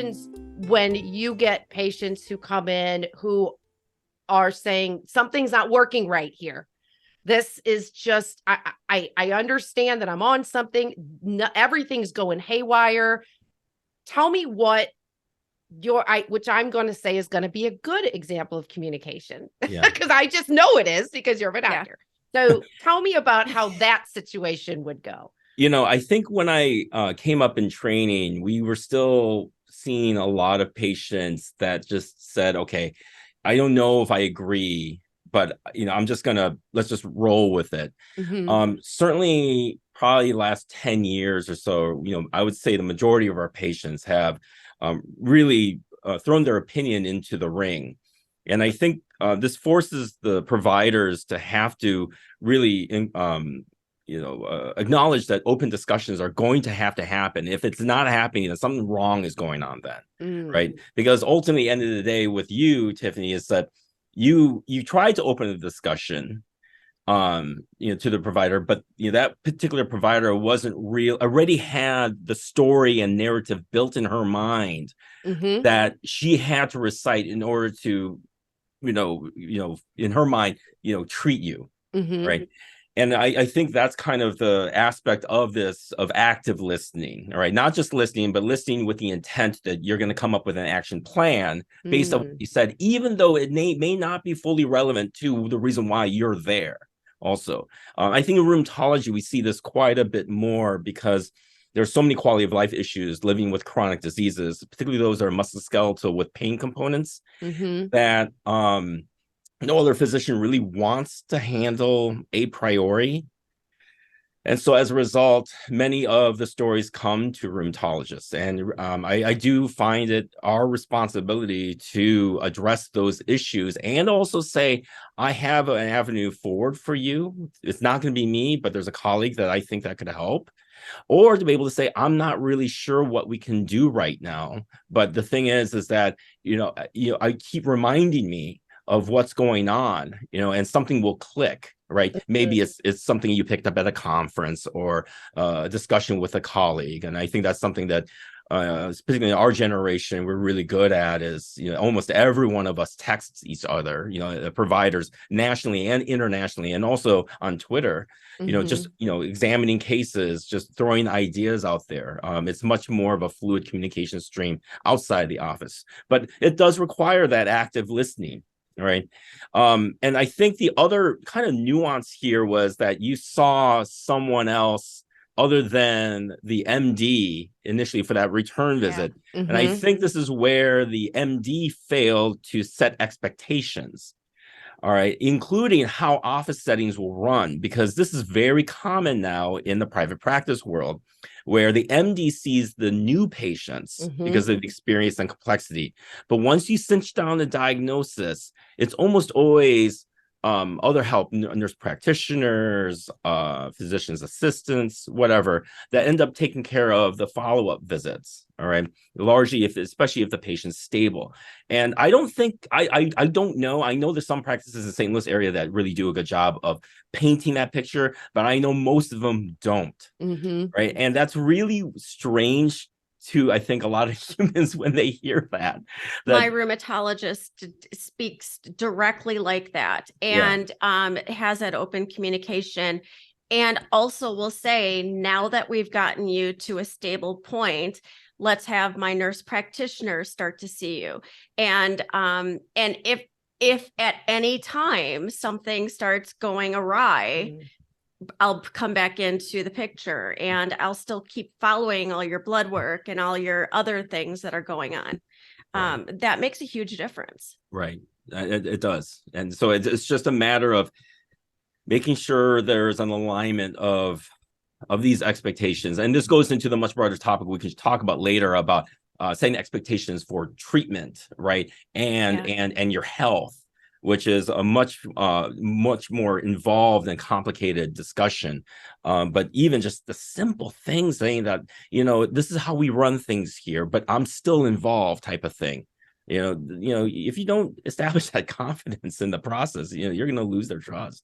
happens when you get patients who come in who are saying something's not working right here? This is just, I understand that I'm on something. No, everything's going haywire. Tell me what which I'm going to say is going to be a good example of communication, because I just know it is because you're an actor. So tell me about how that situation would go. I think when I came up in training, we were still seeing a lot of patients that just said, okay, I don't know if I agree, but let's just roll with it. Certainly probably last 10 years or so, I would say the majority of our patients have really thrown their opinion into the ring. And I think this forces the providers to have to really acknowledge that open discussions are going to happen. If it's not happening, then something wrong is going on then, right? Because ultimately, at the end of the day, with you, Tiffany, is that you tried to open the discussion, to the provider, but that particular provider already had the story and narrative built in her mind that she had to recite in order to, in her mind, treat you, right? And I think that's kind of the aspect of this, of active listening, all right? Not just listening, but listening with the intent that you're going to come up with an action plan based on what you said, even though it may not be fully relevant to the reason why you're there. Also, I think in rheumatology, we see this quite a bit more because there's so many quality of life issues living with chronic diseases, particularly those that are musculoskeletal with pain components, that no other physician really wants to handle a priori. And so as a result, many of the stories come to rheumatologists. And I do find it our responsibility to address those issues and also say, I have an avenue forward for you. It's not going to be me, but there's a colleague that I think that could help. Or to be able to say, I'm not really sure what we can do right now. But the thing is that, I keep reminding me of what's going on, and something will click, right? Maybe it's something you picked up at a conference or a discussion with a colleague. And I think that's something that, particularly our generation, we're really good at is, almost every one of us texts each other, the providers nationally and internationally, and also on Twitter, just, examining cases, just throwing ideas out there. It's much more of a fluid communication stream outside the office, but it does require that active listening. Right. And I think the other kind of nuance here was that you saw someone else other than the MD initially for that return visit. And I think this is where the MD failed to set expectations. All right, including how office settings will run, because this is very common now in the private practice world, where the MD sees the new patients because of experience and complexity. But once you cinch down the diagnosis, it's almost always other help, nurse practitioners, physician's assistants, whatever, that end up taking care of the follow-up visits. All right, largely especially if the patient's stable. And I don't think I don't know. I know there's some practices in the St. Louis area that really do a good job of painting that picture, but I know most of them don't. Right, and that's really strange to, I think, a lot of humans when they hear that. My rheumatologist speaks directly like that and has that open communication, and also will say, now that we've gotten you to a stable point, let's have my nurse practitioner start to see you. And if at any time something starts going awry, I'll come back into the picture and I'll still keep following all your blood work and all your other things that are going on. That makes a huge difference. Right. It does. And so it's just a matter of making sure there's an alignment of these expectations. And this goes into the much broader topic we can talk about later about setting expectations for treatment, right? And your health, which is a much more involved and complicated discussion. But even just the simple things, saying that, this is how we run things here, but I'm still involved type of thing. If you don't establish that confidence in the process, you're going to lose their trust.